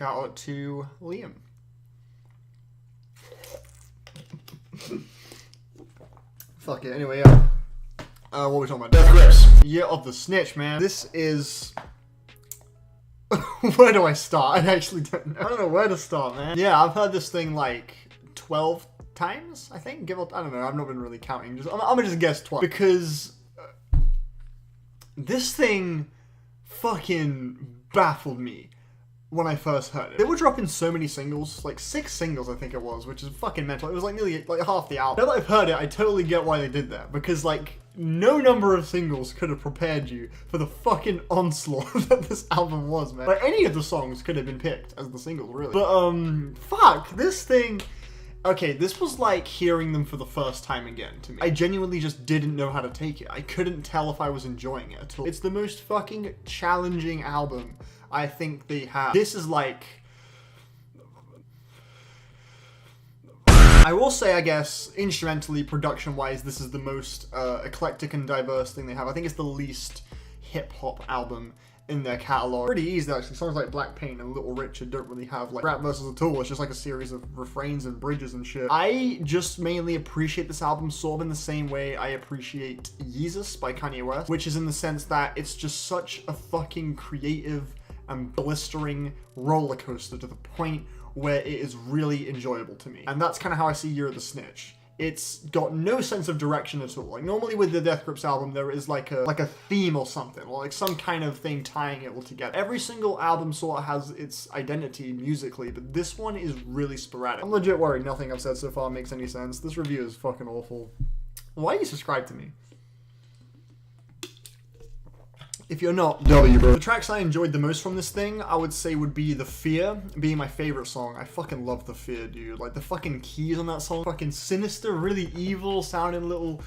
shout out to Liam. Fuck it, anyway, yeah. What were we talking about? Death Grips. Year of the Snitch, man. This is... Where do I start? I actually don't know. I don't know where to start, man. Yeah, I've heard this thing like 12 times, I think. I don't know, I've not been really counting. I'm gonna just guess 12. Because this thing fucking baffled me when I first heard it. They were dropping so many singles, like 6 singles I think it was, which is fucking mental. It was like nearly like half the album. Now that I've heard it, I totally get why they did that, because like no number of singles could have prepared you for the fucking onslaught that this album was, man. Like any of the songs could have been picked as the singles, really. But fuck, this thing. Okay, this was like hearing them for the first time again to me. I genuinely just didn't know how to take it. I couldn't tell if I was enjoying it at all. It's the most fucking challenging album I think they have. This is like... I will say, I guess, instrumentally, production-wise, this is the most eclectic and diverse thing they have. I think it's the least hip-hop album in their catalog. Pretty easy, actually. Songs like Black Paint and Little Richard don't really have like rap verses at all. It's just like a series of refrains and bridges and shit. I just mainly appreciate this album sort of in the same way I appreciate Yeezus by Kanye West, which is in the sense that it's just such a fucking creative and blistering roller coaster to the point where it is really enjoyable to me. And that's kind of how I see Year of the Snitch. It's got no sense of direction at all. Like normally with the Death Grips album, there is like a theme or something, or like some kind of thing tying it all together. Every single album sort of has its identity musically, but this one is really sporadic. I'm legit worried nothing I've said so far makes any sense. This review is fucking awful. Why are you subscribed to me? If you're not, W, bro. The tracks I enjoyed the most from this thing, I would say would be The Fear, being my favorite song. I fucking love The Fear, dude. Like, the fucking keys on that song, fucking sinister, really evil sounding little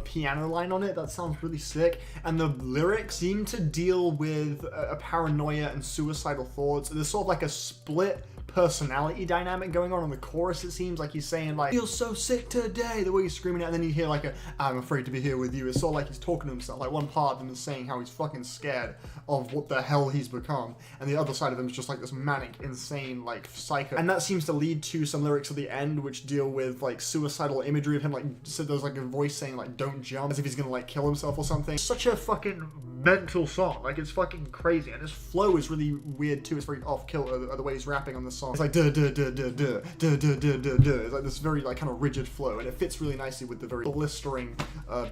piano line on it. That sounds really sick. And the lyrics seem to deal with a paranoia and suicidal thoughts. There's sort of like a split personality dynamic going on the chorus. It seems like he's saying like, feel so sick today, the way he's screaming it, and then you hear like a, I'm afraid to be here with you. It's sort of like he's talking to himself. Like one part of him is saying how he's fucking scared of what the hell he's become, and the other side of him is just like this manic, insane, like psycho. And that seems to lead to some lyrics at the end which deal with like suicidal imagery of him, like, so there's like a voice saying like, don't jump, as if he's gonna like kill himself or something. Such a fucking mental song. Like, it's fucking crazy, and his flow is really weird too. It's very off-kilter, the way he's rapping on this song. It's like duh duh duh duh duh duh duh duh duh duh. It's like this very like kind of rigid flow, and it fits really nicely with the very blistering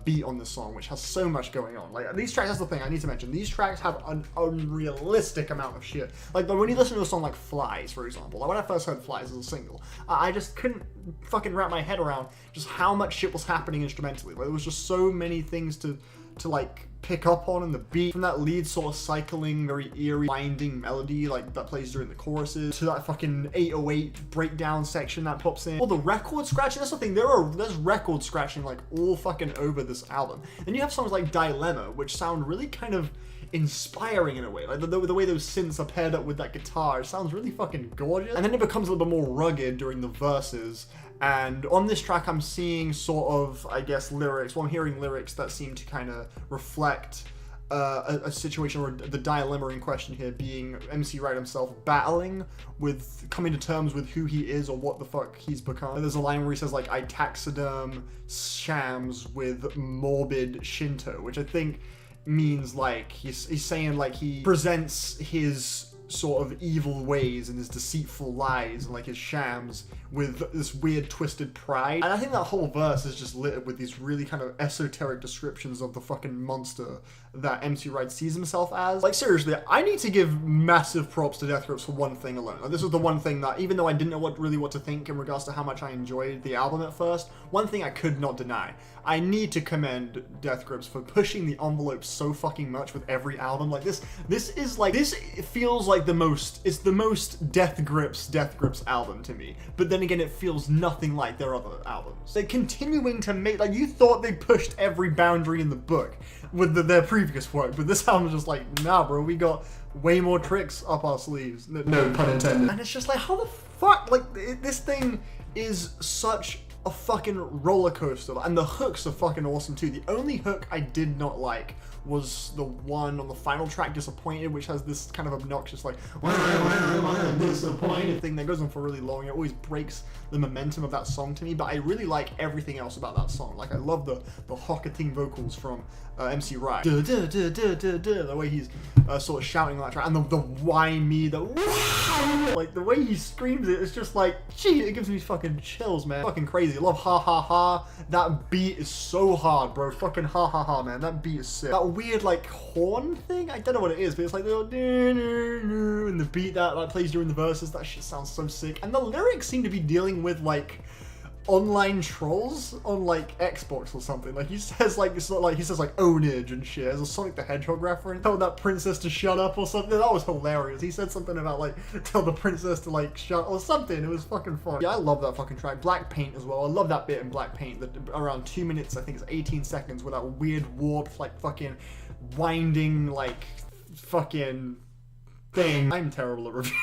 beat on the song, which has so much going on. Like these tracks, that's the thing I need to mention. These tracks have an unrealistic amount of shit. Like when you listen to a song like Flies, for example. Like when I first heard Flies as a single, I just couldn't fucking wrap my head around just how much shit was happening instrumentally. Like there was just so many things to like pick up on in the beat, from that lead sort of cycling, very eerie, winding melody like that plays during the choruses, to that fucking 808 breakdown section that pops in. Or the record scratching, that's the thing, there's record scratching like all fucking over this album. Then you have songs like Dilemma, which sound really kind of inspiring in a way. Like the way those synths are paired up with that guitar, it sounds really fucking gorgeous. And then it becomes a little bit more rugged during the verses. And on this track, I'm seeing sort of, I guess, lyrics. Well, I'm hearing lyrics that seem to kind of reflect a situation where the dilemma in question here being MC Wright himself battling with, coming to terms with who he is or what the fuck he's become. And there's a line where he says, like, I taxiderm shams with morbid Shinto, which I think means, like, he's saying, like, he presents his sort of evil ways and his deceitful lies and like his shams with this weird twisted pride. And I think that whole verse is just littered with these really kind of esoteric descriptions of the fucking monster that MC Wright sees himself as. Like seriously, I need to give massive props to Death Grips for one thing alone. Like, this was the one thing that, even though I didn't know what to think in regards to how much I enjoyed the album at first, one thing I could not deny. I need to commend Death Grips for pushing the envelope so fucking much with every album. Like this feels like it's the most Death Grips album to me. But then again, it feels nothing like their other albums. They're continuing to make, like, you thought they pushed every boundary in the book with their previous work, but this album's just like, nah bro, we got way more tricks up our sleeves. No pun intended. And it's just like, how the fuck, like, this thing is such a fucking roller coaster, and the hooks are fucking awesome too. The only hook I did not like was the one on the final track, Disappointed, which has this kind of obnoxious like disappointed thing that goes on for really long. It always breaks the momentum of that song to me, but I really like everything else about that song. Like I love the Hocketing vocals from MC Rai, the way he's sort of shouting on that track, and the why me, like the way he screams it's just like, gee, it gives me fucking chills, man. Fucking crazy. I love Hahaha. That beat is so hard, bro. Fucking Hahaha, man. That beat is sick. That weird like horn thing, I don't know what it is, but it's like the and the beat that plays during the verses. That shit sounds so sick. And the lyrics seem to be dealing with like online trolls on like Xbox or something. Like he says like, it's not like he says like ownage and shit as a Sonic the Hedgehog reference. Tell that princess to shut up or something. That was hilarious. He said something about like tell the princess to like shut or something. It was fucking fun. Yeah, I love that fucking track. Black Paint as well. I love that bit in Black Paint. That around 2 minutes, I think it's 18 seconds, with that weird warped like fucking winding like fucking thing. I'm terrible at review.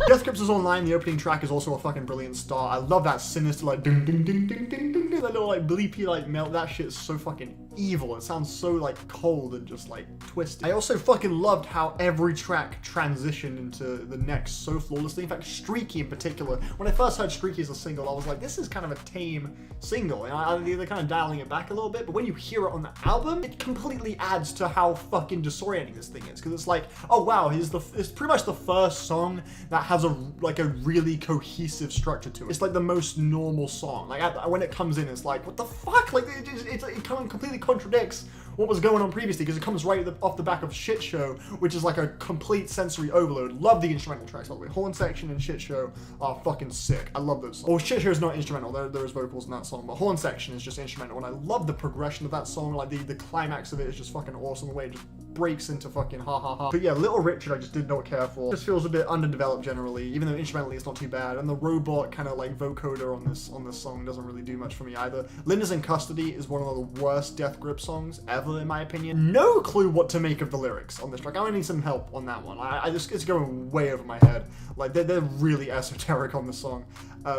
Death Grips is online. The opening track is also a fucking brilliant start. I love that sinister like ding ding ding ding ding ding, that little like bleepy like melt. That shit is so fucking evil. It sounds so like cold and just like twisted. I also fucking loved how every track transitioned into the next so flawlessly. In fact, Streaky in particular. When I first heard Streaky as a single, I was like, this is kind of a tame single. And they're kind of dialing it back a little bit. But when you hear it on the album, it completely adds to how fucking disorienting this thing is. Because it's like, oh wow, it's pretty much the first song that has a really cohesive structure to it. It's like the most normal song. Like when it comes in, it's like, what the fuck? Like it completely contradicts what was going on previously, because it comes right off the back of Shit Show, which is like a complete sensory overload. Love the instrumental tracks, by the way. Horn Section and Shit Show are fucking sick. I love those songs. Oh, Shit Show is not instrumental. There is vocals in that song, but Horn Section is just instrumental, and I love the progression of that song. Like the climax of it is just fucking awesome. The way it just breaks into fucking Hahaha. But yeah, Little Richard I just did not care for. Just feels a bit underdeveloped generally, even though instrumentally it's not too bad. And the robot kind of like vocoder on this song doesn't really do much for me either. Linda's in Custody is one of the worst Death Grip songs ever, in my opinion. No clue what to make of the lyrics on this track. I need some help on that one. It's going way over my head. Like they're really esoteric on this song.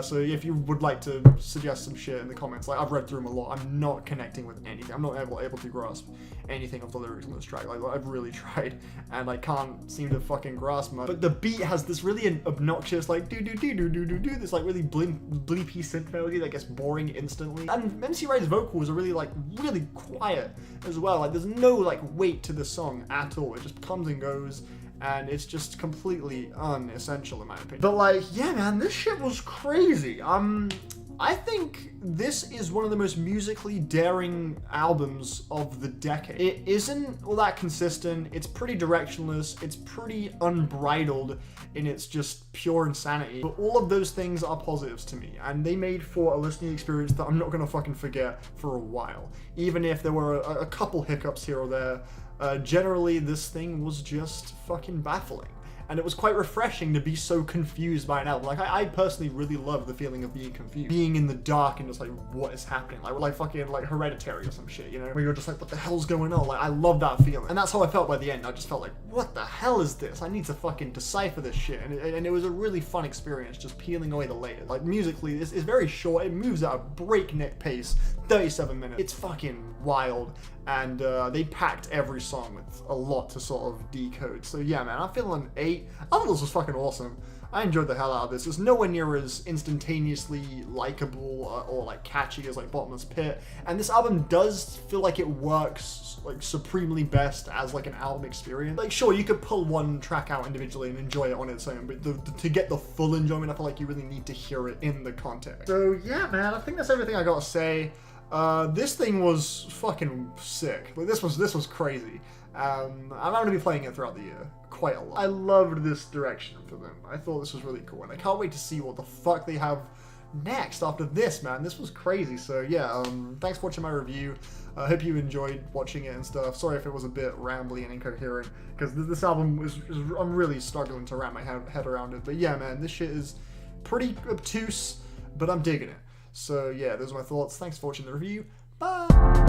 So if you would like to suggest some shit in the comments, like I've read through them a lot, I'm not connecting with anything. I'm not able to grasp anything of the lyrics on this track. Like I've really tried, and I can't seem to fucking grasp much. But the beat has this really obnoxious like do this like really bleepy synth melody that gets boring instantly. And MC Rai's vocals are really quiet as well. Like there's no like weight to the song at all. It just comes and goes, and it's just completely unessential in my opinion. But like, yeah, man, this shit was crazy. I think this is one of the most musically daring albums of the decade. It isn't all that consistent. It's pretty directionless. It's pretty unbridled in its just pure insanity. But all of those things are positives to me, and they made for a listening experience that I'm not gonna fucking forget for a while. Even if there were a couple hiccups here or there, generally this thing was just fucking baffling. And it was quite refreshing to be so confused by an album. Like, I personally really love the feeling of being confused. Being in the dark and just like, what is happening? Like fucking like Hereditary or some shit, you know? Where you're just like, what the hell's going on? Like, I love that feeling. And that's how I felt by the end. I just felt like, what the hell is this? I need to fucking decipher this shit. And it was a really fun experience just peeling away the layers. Like, musically, it's very short. It moves at a breakneck pace. 37 minutes. It's fucking wild. And they packed every song with a lot to sort of decode. So yeah, man, I'm feeling 8. I thought this was fucking awesome. I enjoyed the hell out of this. It's nowhere near as instantaneously likable or like catchy as like Bottomless Pit. And this album does feel like it works like supremely best as like an album experience. Like sure, you could pull one track out individually and enjoy it on its own, but to get the full enjoyment, I feel like you really need to hear it in the context. So yeah, man, I think that's everything I gotta say. This thing was fucking sick. Like this was crazy. I'm going to be playing it throughout the year quite a lot. I loved this direction for them. I thought this was really cool, and I can't wait to see what the fuck they have next after this, man. This was crazy. So yeah, thanks for watching my review. I hope you enjoyed watching it and stuff. Sorry if it was a bit rambly and incoherent, because this album I'm really struggling to wrap my head around it. But yeah, man, this shit is pretty obtuse, but I'm digging it. So yeah, those are my thoughts. Thanks for watching the review. Bye!